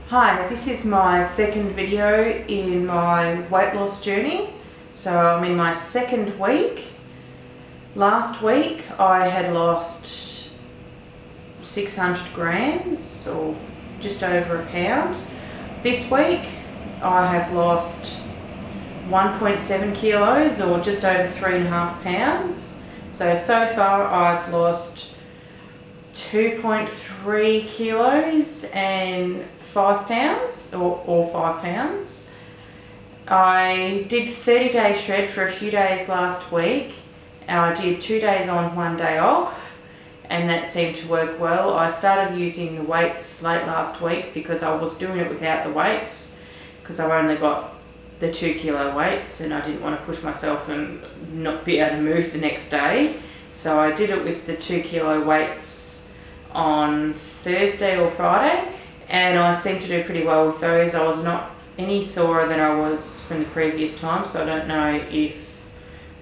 Hi, this is my second video in my weight loss journey. So I'm in my second week. Last week I had lost 600 grams or just over a pound. This week I have lost 1.7 kilos or just over 3.5 pounds. So far I've lost 2.3 kilos and 5 pounds or 5 pounds. I did 30-day shred for a few days last week. I did 2 days on, 1 day off, and that seemed to work well. I started using the weights late last week because I was doing it without the weights because I've only got the 2 kilo weights and I didn't want to push myself and not be able to move the next day. So I did it with the 2 kilo weights on Thursday or Friday, and I seemed to do pretty well with those. I was not any sorer than I was from the previous time, so I don't know if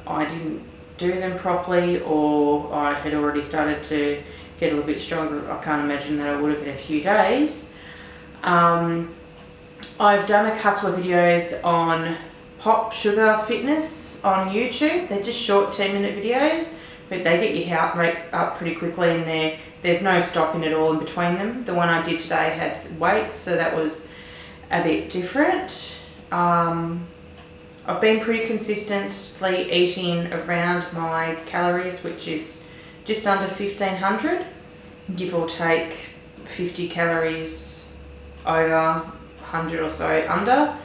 I didn't do them properly or I had already started to get a little bit stronger. I can't imagine that I would have in a few days. I've done a couple of videos on Pop Sugar Fitness on YouTube. They're just short 10-minute videos, but they get your heart rate up pretty quickly, and there's no stopping at all in between them. The one I did today had weights, so that was a bit different. I've been pretty consistently eating around my calories, which is just under 1500, give or take 50 calories over, 100 or so under.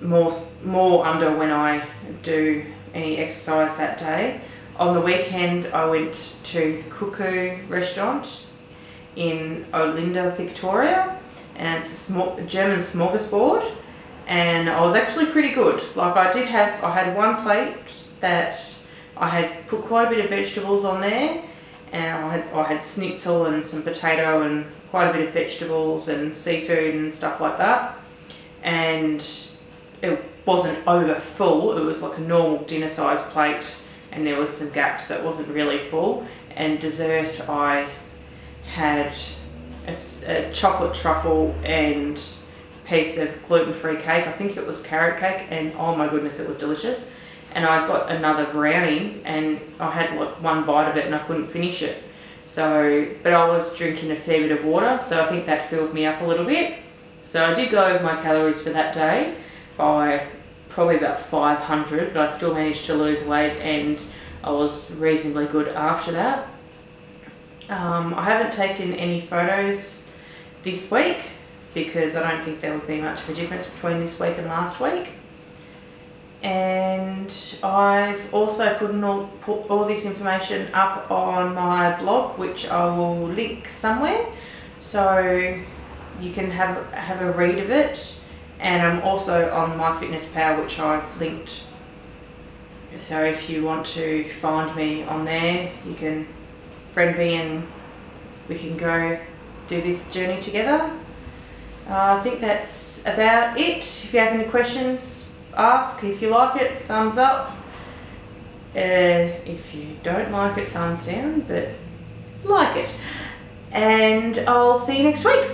More under when I do any exercise that day. On the weekend I went to the Cuckoo restaurant in Olinda, Victoria, and it's a German smorgasbord, and I was actually pretty good. Like I had one plate that I had put quite a bit of vegetables on there, and I had schnitzel and some potato and quite a bit of vegetables and seafood and stuff like that, and it wasn't over full. It was like a normal dinner size plate, and there was some gaps, so it wasn't really full. And dessert, I had a chocolate truffle and piece of gluten-free cake. I think it was carrot cake, and oh my goodness, it was delicious. And I got another brownie, and I had like one bite of it and I couldn't finish it. So, but I was drinking a fair bit of water, so I think that filled me up a little bit. So I did go over my calories for that day by probably about 500, but I still managed to lose weight, and I was reasonably good after that. I haven't taken any photos this week because I don't think there would be much of a difference between this week and last week. And I've also put all this information up on my blog, which I will link somewhere, so you can have a read of it. And I'm also on MyFitnessPal, which I've linked. So if you want to find me on there, you can friend me and we can go do this journey together. I think that's about it. If you have any questions, ask. If you like it, thumbs up. If you don't like it, thumbs down, but like it. And I'll see you next week.